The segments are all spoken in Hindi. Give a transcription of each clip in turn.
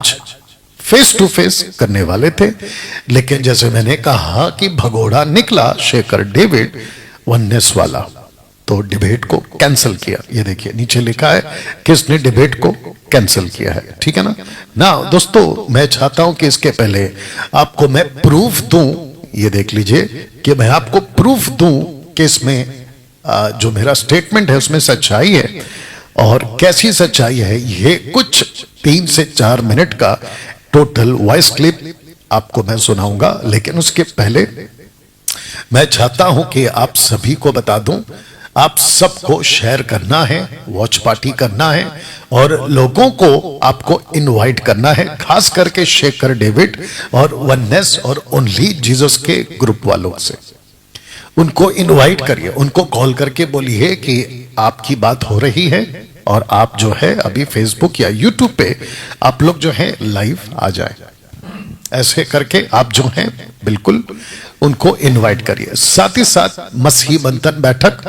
आज फेस टू फेस करने वाले थे, लेकिन जैसे मैंने कहा कि भगोड़ा निकला शेखर डेविड वननेस वाला, तो डिबेट को कैंसिल किया। ये देखिए नीचे लिखा है किसने डिबेट को कैंसिल किया है, ठीक है ना दोस्तों, मैं चाहता हूं कि इसके पहले आपको मैं प्रूफ दूं, ये देख लीजिए कि मैं आपको प्रूफ दूं कि इसमें जो मेरा स्टेटमेंट है उसमें सच्चाई है। और कैसी सच्चाई है, ये कुछ 3 से 4 मिनट का टोटल वॉइस क्लिप आपको मैं सुनाऊंगा। लेकिन उसके पहले मैं चाहता हूं कि आप सभी को बता दूं, आप सबको शेयर करना है, वॉच पार्टी करना है और लोगों को आपको इनवाइट करना है, खास करके शेखर डेविड और वननेस और ओनली जीसस के ग्रुप वालों से। उनको इनवाइट करिए, उनको कॉल करके बोलिए कि आपकी बात हो रही है और आप जो है अभी फेसबुक या यूट्यूब पे आप लोग जो है लाइव आ जाए। ऐसे करके आप जो है बिल्कुल उनको इनवाइट करिए। साथ ही साथ मसीह बंधन बैठक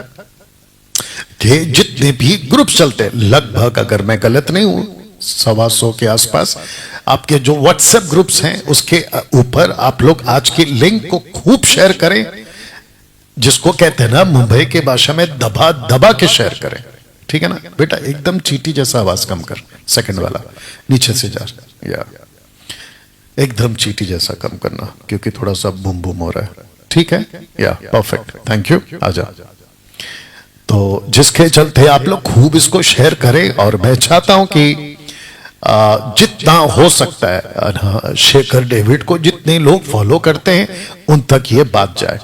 के जितने भी ग्रुप चलते हैं, लगभग अगर मैं गलत नहीं हूं 125 के आसपास आपके जो व्हाट्सएप ग्रुप्स हैं, उसके ऊपर आप लोग आज की लिंक को खूब शेयर करें, जिसको कहते हैं ना मुंबई के भाषा में दबा दबा के शेयर करें, ठीक है ना बेटा। एकदम चींटी जैसा आवाज कम कर, सेकंड वाला नीचे से जा, या एकदम चींटी जैसा कम करना, क्योंकि थोड़ा सा बूम बूम हो रहा है, ठीक है, या परफेक्ट, थैंक यू। आजा, तो जिसके चलते आप लोग खूब इसको शेयर करें और मैं चाहता हूं कि जितना हो सकता है शेखर डेविड को जितने लोग फॉलो करते हैं उन तक ये बात जाए।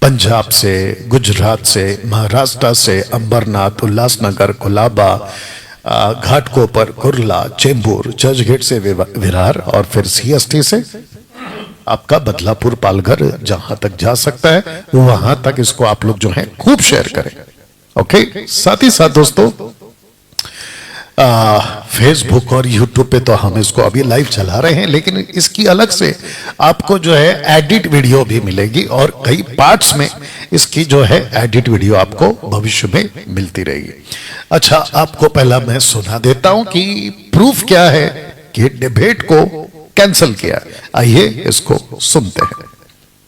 पंजाब से, गुजरात से, महाराष्ट्र से, अंबरनाथ, उल्लासनगर, कोलाबा, घाटकोपर, कुर्ला, चेंबूर, चर्चगेट से विरार और फिर सीएसटी से आपका बदलापुर, पालघर, जहां तक जा सकता है वहां तक इसको आप लोग जो है खूब शेयर करें। ओके, साथ ही साथ दोस्तों फेसबुक और यूट्यूब पे तो हम इसको अभी लाइव चला रहे हैं, लेकिन इसकी अलग से आपको जो है एडिट वीडियो भी मिलेगी और कई पार्ट्स में इसकी जो है एडिट वीडियो आपको भविष्य में मिलती रहेगी। अच्छा, आपको पहला मैं सुना देता हूं कि प्रूफ क्या है कि डिबेट को कैंसिल किया। आइए इसको सुनते हैं।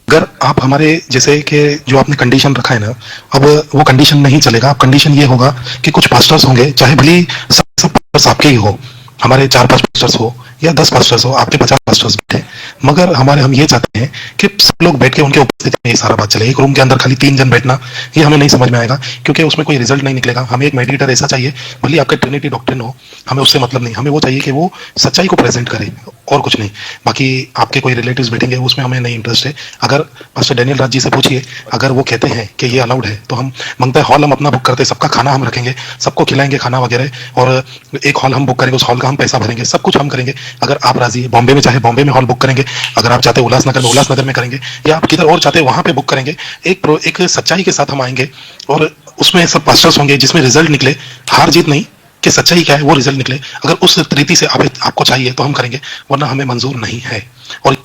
अगर आप हमारे जैसे कि जो आपने कंडीशन रखा है ना, अब वो कंडीशन नहीं चलेगा। अब कंडीशन ये होगा कि कुछ पास्टर्स होंगे, चाहे भले ही सब पास्टर्स आपके ही हो, हमारे 4-5 पास्टर्स हो या 10 पास्टर्स हो, आपके 50 पास्टर्स बैठे, मगर हम ये चाहते हैं कि सब लोग बैठ के उनके उपस्थिति में ये सारा बात चले। एक रूम के अंदर खाली 3 जन बैठना ये हमें नहीं समझ में आएगा, क्योंकि उसमें कोई रिजल्ट नहीं निकलेगा। हमें एक मेडिएटर ऐसा चाहिए, भले आपका ट्रिनिटी डॉक्ट्रिन हो, हमें उससे मतलब नहीं, हमें वो चाहिए कि वो सच्चाई को प्रेजेंट करे और कुछ नहीं। बाकी आपके कोई रिलेटिव्स बैठेंगे उसमें हमें नहीं इंटरेस्ट है। अगर पास्टर डैनियल राज जी से पूछिए, अगर वो कहते हैं कि ये अलाउड है तो हम मांगते हैं, हॉल हम अपना बुक करते हैं, सबका खाना हम रखेंगे, सबको खिलाएंगे खाना वगैरह, और एक हॉल हम बुक करेंगे, उस हॉल का हम पैसा भरेंगे, सब कुछ हम करेंगे। अगर आप राजी है, बॉम्बे में चाहे बॉम्बे में हॉल बुक करेंगे, अगर आप चाहते हैं उल्लासनगर में उल्लासनगर में करेंगे, या आप किधर और चाहते हैं वहां पे बुक करेंगे। एक सच्चाई के साथ हम आएंगे और उसमें सब पास्टर्स होंगे, जिसमें रिजल्ट निकले, हार जीत नहीं, कि सच्चाई क्या है वो रिजल्ट निकले। अगर उस रीति से आपको चाहिए तो हम करेंगे, वरना हमें मंजूर नहीं है। और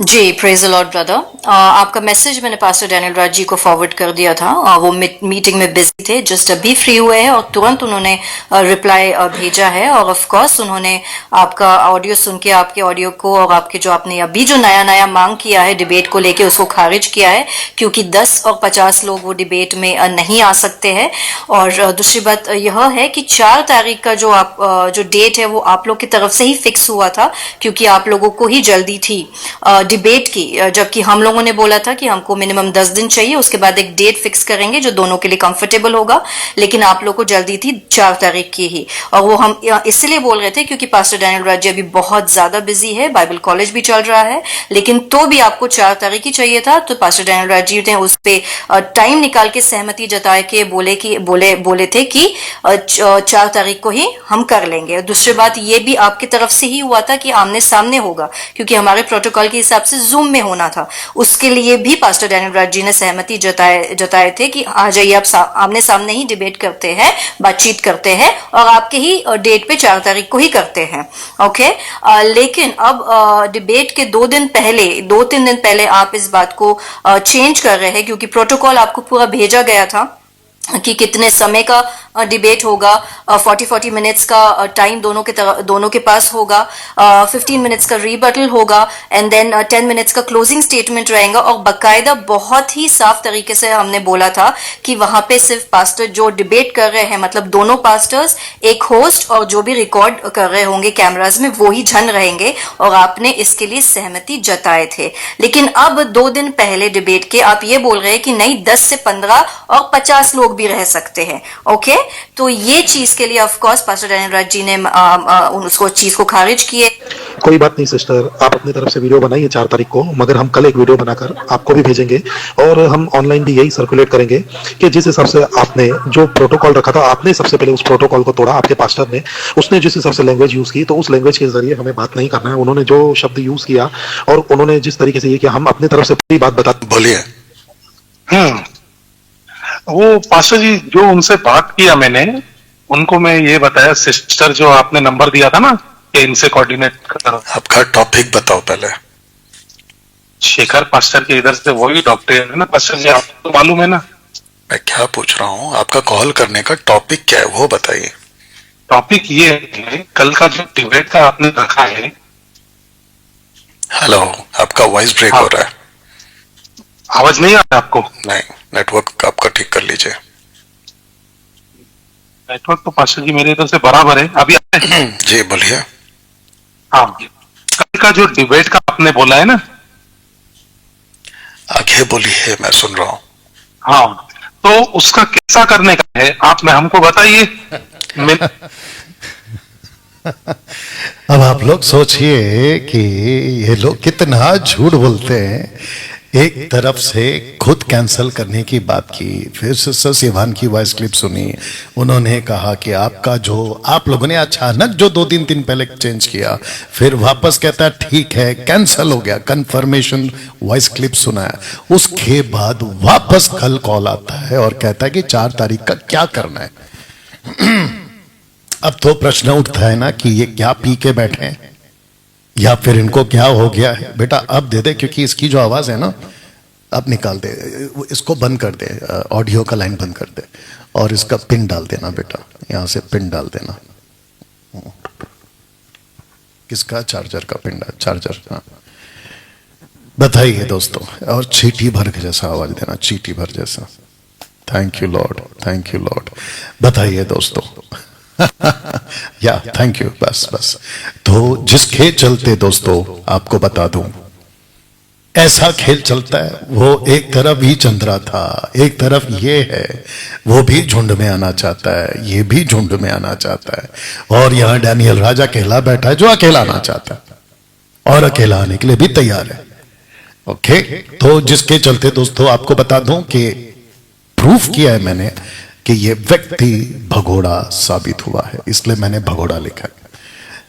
जी, प्रेज द लॉर्ड ब्रदर। आपका मैसेज मैंने पास्टर डैनियल राज जी को फॉरवर्ड कर दिया था। वो मीटिंग में बिजी थे, जस्ट अभी फ्री हुए हैं और तुरंत उन्होंने रिप्लाई भेजा है। और ऑफ कोर्स उन्होंने आपका ऑडियो सुन के, आपके ऑडियो को और आपके जो आपने अभी जो नया नया मांग किया है डिबेट को लेके, उसको खारिज किया है, क्योंकि 10 और 50 लोग वो डिबेट में नहीं आ सकते हैं। और दूसरी बात यह है कि 4 तारीख का जो डेट है वो आप लोग की तरफ से ही फिक्स हुआ था, क्योंकि आप लोगों को ही जल्दी थी डिबेट की, जबकि हम लोगों ने बोला था कि हमको मिनिमम 10 दिन चाहिए, उसके बाद एक डेट फिक्स करेंगे जो दोनों के लिए कंफर्टेबल होगा। लेकिन आप लोग को जल्दी थी 4 तारीख की ही, और वो हम इसलिए बोल रहे थे क्योंकि पास्टर डैनियल राज जी अभी बहुत ज्यादा बिजी है, बाइबल कॉलेज भी चल रहा है, लेकिन तो भी आपको 4 तारीख ही चाहिए था। तो पास्टर डैनियल राज जी ने उस पे टाइम निकाल के सहमति जताए के बोले थे कि 4 तारीख को ही हम कर लेंगे। दूसरी बात ये भी आपकी तरफ से ही हुआ था कि आमने सामने होगा, क्योंकि हमारे प्रोटोकॉल के हिसाब से जूम में होना था। उसके लिए भी पास्टर डैनियल राज जी ने सहमति जताए थे कि आ जाइए, आप आमने सामने ही डिबेट करते हैं, बातचीत करते हैं और आपके ही डेट पे 4 तारीख को ही करते हैं। ओके, लेकिन अब डिबेट के 2-3 दिन पहले आप इस बात को चेंज कर रहे हैं, क्योंकि प्रोटोकॉल आपको पूरा भेजा गया था कि कितने समय का डिबेट होगा। 40 मिनट्स का टाइम दोनों के पास होगा। 15 मिनट्स का रीबटल होगा एंड देन 10 मिनट्स का क्लोजिंग स्टेटमेंट रहेगा। और बकायदा बहुत ही साफ तरीके से हमने बोला था कि वहां पे सिर्फ पास्टर जो डिबेट कर रहे हैं, मतलब दोनों पास्टर्स, एक होस्ट और जो भी रिकॉर्ड कर रहे होंगे कैमराज में, वो ही जन रहेंगे। और आपने इसके लिए सहमति जताए थे। लेकिन अब 2 दिन पहले डिबेट के आप ये बोल रहे हैं कि नहीं, 10 से 15 और 50 लोग भी रह सकते हैं। ओके, तो ये चीज के लिए of course pastor Daniel Raj ji ने उसको चीज को खारिज किए। कोई बात नहीं सिस्टर, आप अपनी तरफ से वीडियो बनाइए 4 तारीख को, मगर हम कल एक वीडियो बनाकर आपको भी भेजेंगे और हम ऑनलाइन भी यही सर्कुलेट करेंगे कि जिस हिसाब से आपने जो प्रोटोकॉल रखा था, आपने सबसे पहले उस प्रोटोकॉल को तोड़ा। आपके पास्टर ने, उसने जिस हिसाब से लैंग्वेज यूज की, तो उस लैंग्वेज के जरिए हमें बात नहीं करना है। उन्होंने जो शब्द यूज किया और उन्होंने जिस तरीके से ये किया, हम अपनी तरफ से पूरी बात बता। बोलिए। वो पास्टर जी जो उनसे बात किया मैंने, उनको मैं ये बताया, सिस्टर जो आपने नंबर दिया था ना कि इनसे कोऑर्डिनेट करो। आपका टॉपिक बताओ पहले। शेखर पास्टर के इधर से वही डॉक्टर है ना पास्टर जी, आपको तो मालूम है ना। मैं क्या पूछ रहा हूँ, आपका कॉल करने का टॉपिक क्या है वो बताइए। टॉपिक ये है, कल का जो डिबेट का आपने रखा है। हेलो, आपका वॉइस ब्रेक हो रहा है। आवाज नहीं आ रहा आपको? नहीं, नेटवर्क आपका ठीक कर लीजिए। नेटवर्क तो पास्टर जी मेरे इधर से बराबर है। अभी जी बोलिए। हाँ, कल का जो डिबेट का आपने बोला है ना, आगे बोलिए, मैं सुन रहा हूँ। हाँ, तो उसका कैसा करने का है आप में हमको बताइए। अब आप लोग सोचिए कि ये लोग कितना झूठ बोलते हैं। एक तरफ से खुद कैंसिल करने की बात की, फिर सिस्टर सिवान की वॉइस क्लिप सुनी, उन्होंने कहा कि आपका जो आप लोगों ने अचानक जो 2-3 दिन पहले चेंज किया, फिर वापस कहता है ठीक है कैंसिल हो गया, कंफर्मेशन वॉइस क्लिप सुना है। उसके बाद वापस कल कॉल आता है और कहता है कि 4 तारीख का क्या करना है। अब तो प्रश्न उठता है ना कि ये क्या पी के बैठे हैं या फिर इनको क्या हो गया है। बेटा अब दे दे, क्योंकि इसकी जो आवाज है ना, अब निकाल दे, इसको बंद कर दे, ऑडियो का लाइन बंद कर दे और इसका पिन डाल देना बेटा, यहां से पिन डाल देना। किसका? चार्जर का पिन डाल, चार्जर। हाँ, बताइए दोस्तों, और चीटी भर के जैसा आवाज देना, चीटी भर जैसा। Thank you Lord, thank you Lord. बताइए दोस्तों। या थैंक यू, बस बस। तो जिसके चलते दोस्तों आपको बता दूं, ऐसा खेल चलता है। वो एक तरफ ही चंद्रा था, एक तरफ ये है, वो भी झुंड में आना चाहता है, ये भी झुंड में आना चाहता है, और यहां डैनियल राजा अकेला बैठा है जो अकेला आना चाहता है और अकेला आने के लिए भी तैयार है। ओके, तो जिसके चलते दोस्तों आपको बता दूं कि प्रूफ किया है मैंने कि ये व्यक्ति भगोड़ा साबित हुआ है, इसलिए मैंने भगोड़ा लिखा है।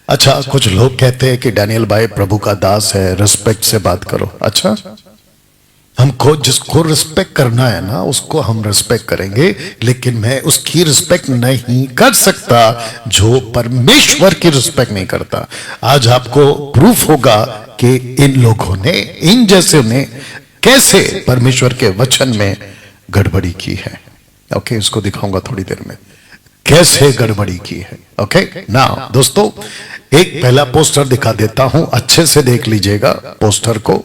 अच्छा, कुछ लोग कहते हैं कि डैनियल भाई प्रभु का दास है, रिस्पेक्ट से बात करो। अच्छा, हमको जिसको रिस्पेक्ट करना है ना, उसको हम रिस्पेक्ट करेंगे, लेकिन मैं उसकी रिस्पेक्ट नहीं कर सकता जो परमेश्वर की रिस्पेक्ट नहीं करता। आज आपको प्रूफ होगा कि इन लोगों ने, इन जैसे ने कैसे परमेश्वर के वचन में गड़बड़ी की है। ओके, इसको दिखाऊंगा थोड़ी देर में कैसे गड़बड़ी की है। ओके ना दोस्तों, एक पहला पोस्टर दिखा देता हूं, अच्छे से देख लीजिएगा पोस्टर को।